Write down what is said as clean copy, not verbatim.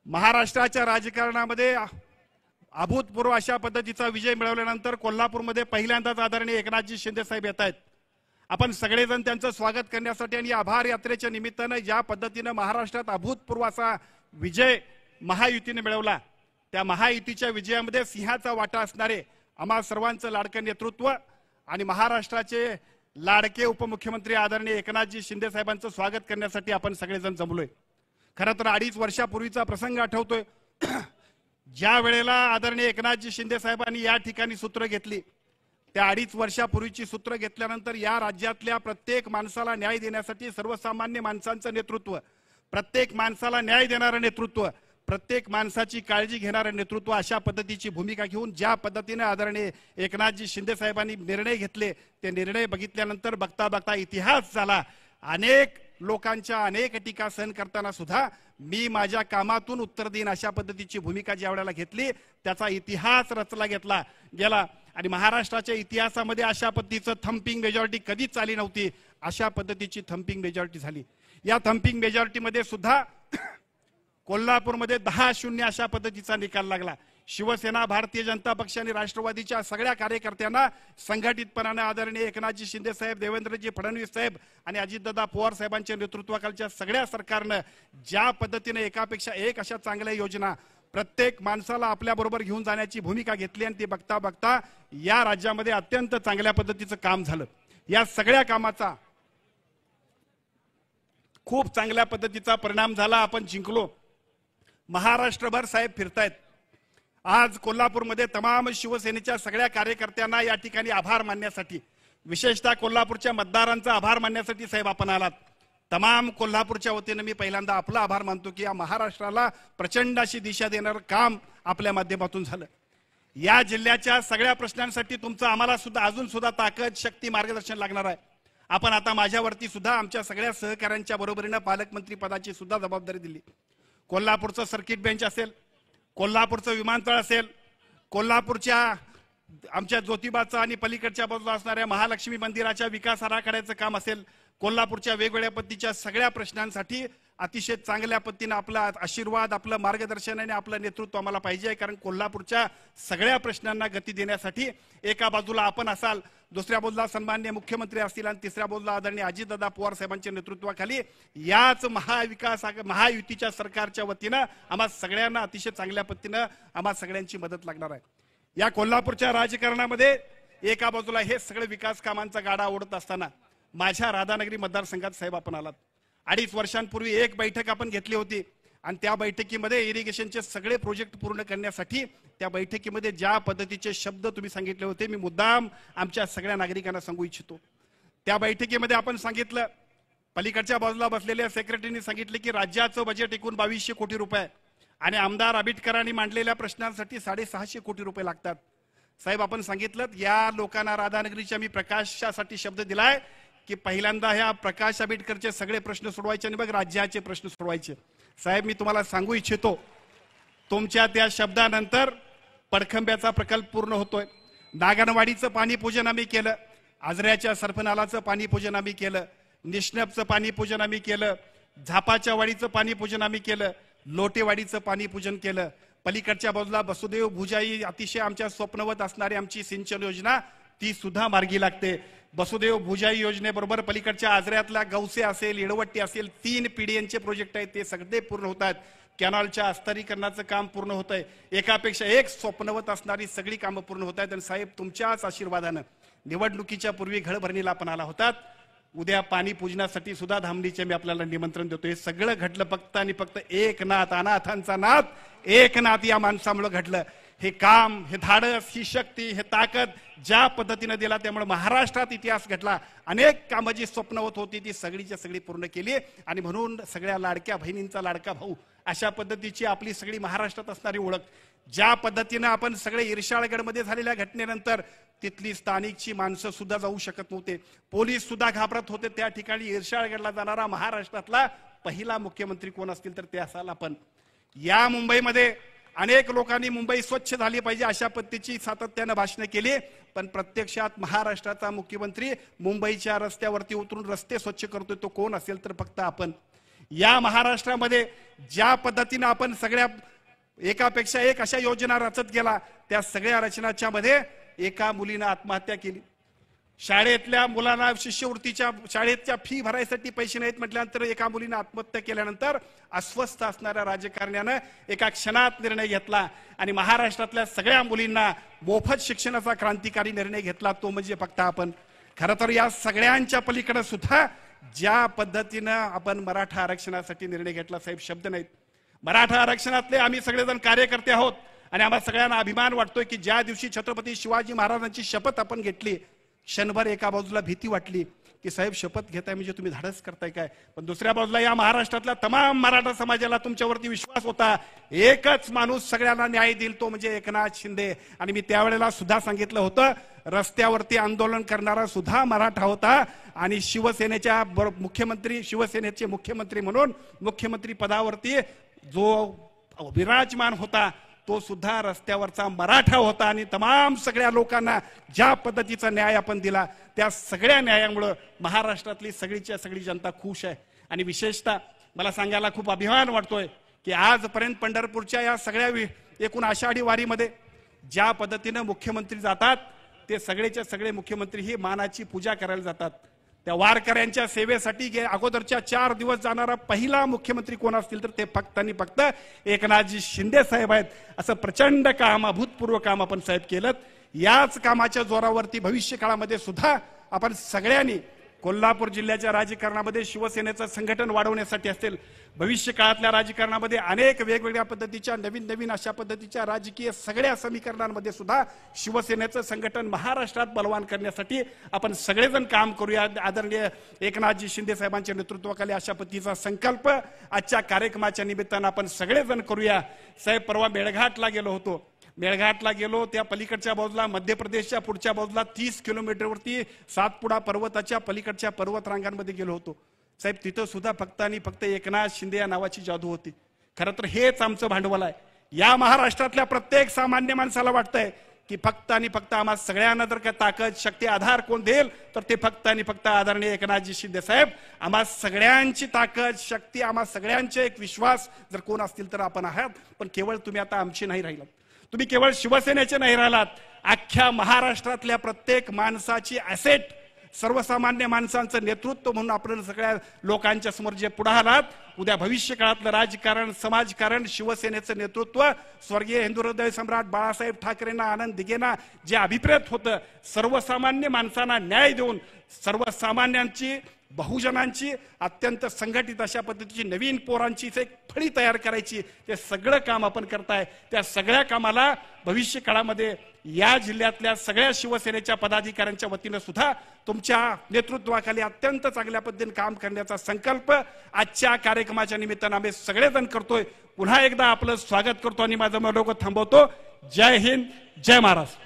महाराष्ट्राच्या राजकारणामध्ये अभूतपूर्व अशा पद्धतीचा विजय मिळवल्यानंतर कोल्हापूरमध्ये पहिल्यांदाच आदरणीय एकनाथजी शिंदे साहेब येत आहेत। आपण सगळेजण त्यांचं स्वागत करण्यासाठी आणि आभार यात्रेच्या निमित्तानं ज्या पद्धतीनं महाराष्ट्रात अभूतपूर्व असा विजय महायुतीने मिळवला, त्या महायुतीच्या विजयामध्ये सिंहाचा वाटा असणारे आम्हा सर्वांचं लाडकं नेतृत्व आणि महाराष्ट्राचे लाडके उपमुख्यमंत्री आदरणीय एकनाथजी शिंदे साहेबांचं स्वागत करण्यासाठी आपण सगळेजण जमलोय। खरं तर 2.5 वर्षापूर्वीचा प्रसंग आठवतोय, ज्या वेळेला आदरणीय एकनाथजी शिंदे साहेबांनी या ठिकाणी सूत्र घेतली, त्या 2.5 वर्षापूर्वीची सूत्र घेतल्यानंतर या राज्यातल्या प्रत्येक माणसाला न्याय देण्यासाठी सर्वसामान्य माणसांचं नेतृत्व, प्रत्येक माणसाला न्याय देणारं नेतृत्व, प्रत्येक माणसाची काळजी घेणारं नेतृत्व, अशा पद्धतीची भूमिका घेऊन ज्या पद्धतीने आदरणीय एकनाथजी शिंदे साहेबांनी निर्णय घेतले, ते निर्णय बघितल्यानंतर बघता बघता इतिहास झाला। अनेक लोकांच्या अनेक टीका सहन करताना सुद्धा मी माझ्या कामातून उत्तर देईन अशा पद्धतीची भूमिका ज्या वेळेला घेतली, त्याचा इतिहास रचला गेला आणि महाराष्ट्राच्या इतिहासामध्ये अशा पद्धतीचं थंपिंग मेजॉरिटी कधीच आली नव्हती। अशा पद्धतीची थंपिंग मेजॉरिटी झाली। या थंपिंग मेजॉरिटीमध्ये सुद्धा कोल्हापूरमध्ये 10-0 अशा पद्धतीचा निकाल लागला। शिवसेना, भारतीय जनता पक्ष आणि राष्ट्रवादीच्या सगळ्या कार्यकर्त्यांना संघटितपणाने आदरणीय एकनाथजी शिंदे साहेब, देवेंद्रजी फडणवीस साहेब आणि अजितदादा पवार साहेबांच्या नेतृत्वाखालच्या सगळ्या सरकारनं ज्या पद्धतीने एकापेक्षा एक अशा चांगल्या योजना प्रत्येक माणसाला आपल्या बरोबर घेऊन जाण्याची भूमिका घेतली आणि ती बघता बघता या राज्यामध्ये अत्यंत चांगल्या पद्धतीचं काम झालं। या सगळ्या कामाचा खूप चांगल्या पद्धतीचा परिणाम झाला। आपण जिंकलो। महाराष्ट्रभर साहेब फिरतायत। आज कोल्हापूरमध्ये तमाम शिवसेनेच्या सगळ्या कार्यकर्त्यांना या ठिकाणी आभार मानण्यासाठी, विशेषतः कोल्हापूरच्या मतदारांचा आभार मानण्यासाठी साहेब आपण आलात। तमाम कोल्हापूरच्या वतीने मी पहिल्यांदा आपला आभार मानतो की या महाराष्ट्राला प्रचंड अशी दिशा देणारं काम आपल्या माध्यमातून झालं। या जिल्ह्याच्या सगळ्या प्रश्नांसाठी तुमचं आम्हाला सुद्धा अजून सुद्धा ताकद, शक्ती, मार्गदर्शन लागणार आहे। आपण आता माझ्यावरती सुद्धा आमच्या सगळ्या सहकाऱ्यांच्या बरोबरीने पालकमंत्री पदाची सुद्धा जबाबदारी दिली। कोल्हापूरचं सर्किट बेंच असेल, कोल्हापूरचं विमानतळ असेल, कोल्हापूरच्या आमच्या ज्योतिबाचं आणि पलीकडच्या बाजूला असणाऱ्या महालक्ष्मी मंदिराच्या विकास आराखड्याचं काम असेल, कोल्हापूरच्या वेगवेगळ्या पद्धतीच्या सगळ्या प्रश्नांसाठी अतिशय चांगल्या पद्धतीने आपला आशीर्वाद, आपलं मार्गदर्शन आणि आपलं नेतृत्व आम्हाला पाहिजे आहे। कारण कोल्हापूरच्या सगळ्या प्रश्नांना गती देण्यासाठी एका बाजूला आपण असाल, दुसऱ्या बाजूला सन्माननीय मुख्यमंत्री असतील आणि तिसऱ्या बाजूला आदरणीय अजितदादा पवार साहेबांच्या नेतृत्वाखाली याच महायुतीच्या सरकारच्या वतीनं आम्हा सगळ्यांना अतिशय चांगल्या पद्धतीनं आम्हा सगळ्यांची मदत लागणार आहे। या कोल्हापूरच्या राजकारणामध्ये एका बाजूला हे सगळे विकास कामांचा गाडा ओढत असताना माझ्या राधानगरी मतदारसंघात साहेब आपण आलात। 2.5 वर्षांपूर्वी एक बैठक आपण घेतली होती आणि त्या बैठकीमध्ये इरिगेशनचे सगळे प्रोजेक्ट पूर्ण करण्यासाठी त्या बैठकीमध्ये ज्या पद्धतीचे शब्द तुम्ही सांगितले होते, मी मुद्दाम आमच्या सगळ्या नागरिकांना सांगू इच्छितो। त्या बैठकीमध्ये आपण सांगितलं, पलीकडच्या बाजूला बसलेल्या सेक्रेटरीने सांगितले की राज्याचं बजेट एकूण 2200 कोटी रुपये आणि आमदार आबिटकरांनी मांडलेल्या प्रश्नांसाठी 650 कोटी रुपये लागतात। साहेब आपण सांगितलं, या लोकांना राधानगरीच्या मी प्रकाशासाठी शब्द दिलाय की पहिल्यांदा ह्या प्रकाश आंबेडकरचे सगळे प्रश्न सोडवायचे आणि मग राज्याचे प्रश्न सोडवायचे। साहेब मी तुम्हाला सांगू इच्छितो, तुमच्या त्या शब्दानंतर पडखंब्याचा प्रकल्प पूर्ण होतोय, नागनवाडीचं पाणी पूजन आम्ही केलं, आजऱ्याच्या सरफनालाचं पाणी पूजन आम्ही केलं, निष्णपचं पाणी पूजन आम्ही केलं, झापाच्या वाडीचं पाणी पूजन आम्ही केलं, लोटेवाडीचं पाणी पूजन केलं, पलीकडच्या बाजूला वसुदेव भुजाई अतिशय आमच्या स्वप्नवत असणारी आमची सिंचन योजना ती सुद्धा मार्गी लागते। वसुदेव भुजाई योजनेबरोबर पलीकडच्या आजऱ्यातला गौसे असेल, येडवट्टी असेल, 3 PDNचे प्रोजेक्ट आहेत ते सगळे पूर्ण होत आहेत। कॅनॉलच्या अस्तरीकरणाचं काम पूर्ण होत आहे। एकापेक्षा एक स्वप्नवत असणारी सगळी कामं पूर्ण होत आहेत। आणि साहेब तुमच्याच आशीर्वादानं निवडणुकीच्या पूर्वी घळभरणीला आपण आला होतात। उद्या पाणी पूजनासाठी सुद्धा धामणीचे मी आपल्याला निमंत्रण देतो। हे सगळं घडलं फक्त आणि फक्त एक नाथ, अनाथांचा नाथ, एक नाथ या माणसामुळे घडलं। हे काम, हे धाडस, ही शक्ती, हे ताकद ज्या पद्धतीने दिला त्यामुळे महाराष्ट्रात इतिहास घडला। अनेक कामं जी स्वप्नवत होती ती सगळीच्या सगळी पूर्ण केली आणि म्हणून सगळ्या लाडक्या बहिणींचा लाडका भाऊ अशा पद्धतीची आपली सगळी महाराष्ट्रात असणारी ओळख, ज्या पद्धतीने आपण सगळे इर्शाळगडमध्ये झालेल्या घटनेनंतर तिथली स्थानिकची माणसं सुद्धा जाऊ शकत नव्हते, पोलीस सुद्धा घाबरत होते, त्या ठिकाणी इर्शाळगडला जाणारा महाराष्ट्रातला पहिला मुख्यमंत्री कोण असतील तर ते असाल आपण। या मुंबईमध्ये अनेक लोकांनी मुंबई स्वच्छ झाली पाहिजे अशा पद्धतीची सातत्याने भाषणे केली, पण प्रत्यक्षात महाराष्ट्राचा मुख्यमंत्री मुंबईच्या रस्त्यावरती उतरून रस्ते स्वच्छ करतोय तो कोण असेल तर फक्त आपण। या महाराष्ट्रामध्ये ज्या पद्धतीने आपण सगळ्या एकापेक्षा एक अशा योजना रचत गेला, त्या सगळ्या रचनाच्या मध्ये एका मुलीनं आत्महत्या केली. शाळेतल्या मुलांना शिष्यवृत्तीच्या शाळेच्या फी भरायसाठी पैसे नाहीत म्हटल्यानंतर एका मुलीनं आत्महत्या केल्यानंतर अस्वस्थ असणाऱ्या राजकारण्यानं एका क्षणात निर्णय घेतला आणि महाराष्ट्रातल्या सगळ्या मुलींना मोफत शिक्षणाचा क्रांतिकारी निर्णय घेतला. तो म्हणजे फक्त आपण खरं तर या सगळ्यांच्या पलीकडे सुद्धा ज्या पद्धतीनं आपण मराठा आरक्षणासाठी निर्णय घेतला, साहेब शब्द नाहीत. मराठा आरक्षणातले आम्ही सगळेजण कार्यकर्ते आहोत आणि आम्हाला सगळ्यांना अभिमान वाटतोय की ज्या दिवशी छत्रपती शिवाजी महाराजांची शपथ आपण घेतली, क्षणभर एका बाजूला भीती वाटली की साहेब शपथ घेताय म्हणजे तुम्ही धाडस करताय काय, पण दुसऱ्या बाजूला या महाराष्ट्रातल्या तमाम मराठा समाजाला तुमच्यावरती विश्वास होता. एकच माणूस सगळ्यांना न्याय देईल, तो म्हणजे एकनाथ शिंदे. आणि मी त्यावेळेला सुद्धा सांगितलं होतं, रस्त्यावरती आंदोलन करणारा सुद्धा मराठा होता आणि शिवसेनेच्या मुख्यमंत्री, शिवसेनेचे मुख्यमंत्री म्हणून मुख्यमंत्री पदावरती जो विराजमान होता तो सुद्धा रस्त्यावरचा मराठा होता. आणि तमाम सगळ्या लोकांना ज्या पद्धतीचा न्याय आपण दिला, त्या सगळ्या न्यायामुळे महाराष्ट्रातली सगळीच्या सगळी जनता खुश आहे. आणि विशेषतः मला सांगायला खूप अभिमान वाटतोय की आजपर्यंत पंढरपूरच्या या सगळ्या एकूण आषाढी वारीमध्ये ज्या पद्धतीने मुख्यमंत्री जातात, ते सगळेच्या सगळे मुख्यमंत्री ही मानाची पूजा करायला जातात. त्या वारकऱ्यांच्या सेवेसाठी अगोदरच्या 4 दिवस जाणारा पहिला मुख्यमंत्री कोण असतील तर ते फक्त आणि फक्त एकनाथजी शिंदे साहेब आहेत. असं प्रचंड काम, अभूतपूर्व काम आपण साहेब केलं. याच कामाच्या जोरावरती भविष्य काळामध्ये सुद्धा आपण सगळ्यांनी कोल्हापूर जिल्ह्याच्या राजकारणामध्ये शिवसेनेचं संघटन वाढवण्यासाठी असेल, भविष्य काळातल्या राजकारणामध्ये अनेक वेगवेगळ्या पद्धतीच्या नवीन नवीन अशा पद्धतीच्या राजकीय सगळ्या समीकरणांमध्ये सुद्धा शिवसेनेचं संघटन महाराष्ट्रात बलवान करण्यासाठी आपण सगळेजण काम करूया. आदरणीय एकनाथजी शिंदे साहेबांच्या नेतृत्वाखाली अशा पद्धतीचा संकल्प आजच्या कार्यक्रमाच्या निमित्तानं आपण सगळेजण करूया. साहेब, परवा मेळघाटला गेलो होतो. मेळघाटला गेलो, त्या पलीकडच्या बाजूला मध्य प्रदेशच्या पुढच्या बाजूला 30 किलोमीटरवरती सातपुडा पर्वताच्या पलीकडच्या पर्वत रांगांमध्ये गेलो होतो. साहेब, तिथं सुद्धा फक्त आणि फक्त एकनाथ शिंदे या नावाची जादू होती. खरं तर हेच आमचं भांडवल आहे. या महाराष्ट्रातल्या प्रत्येक सामान्य माणसाला वाटतंय की फक्त आणि फक्त आम्हा सगळ्यांना जर काय ताकद, शक्ती, आधार कोण देईल तर ते फक्त आणि फक्त आदरणीय एकनाथजी शिंदे साहेब. आम्हा सगळ्यांची ताकद, शक्ती, आम्हा सगळ्यांचे एक विश्वास जर कोण असतील तर आपण आहात. पण केवळ तुम्ही आता आमची नाही राहिलात, तुम्ही केवळ शिवसेनेचे नाही राहिलात, अख्ख्या महाराष्ट्रातल्या प्रत्येक माणसाची ॲसेट, सर्वसामान्य माणसांचं नेतृत्व म्हणून आपण सगळ्या लोकांच्या समोर जे पुढे आलात. उद्या भविष्य काळातलं राजकारण, समाजकारण, शिवसेनेचं नेतृत्व स्वर्गीय हिंदू हृदय सम्राट बाळासाहेब ठाकरेंना, आनंद दिघेंना जे अभिप्रेत होतं, सर्वसामान्य माणसांना न्याय देऊन सर्वसामान्यांची, बहुजनांची अत्यंत संघटित अशा पद्धतीची नवीन पोरांची एक फळी तयार करायची, ते सगळं काम आपण करताय. त्या सगळ्या कामाला भविष्य काळामध्ये या जिल्ह्यातल्या सगळ्या शिवसेनेच्या पदाधिकाऱ्यांच्या वतीनं सुद्धा तुमच्या नेतृत्वाखाली अत्यंत चांगल्या पद्धतीने काम करण्याचा संकल्प आजच्या कार्यक्रमाच्या निमित्तानं आम्ही सगळेजण करतोय. पुन्हा एकदा आपलं स्वागत करतो आणि माझं मनोगत थांबवतो. जय हिंद, जय महाराष्ट्र.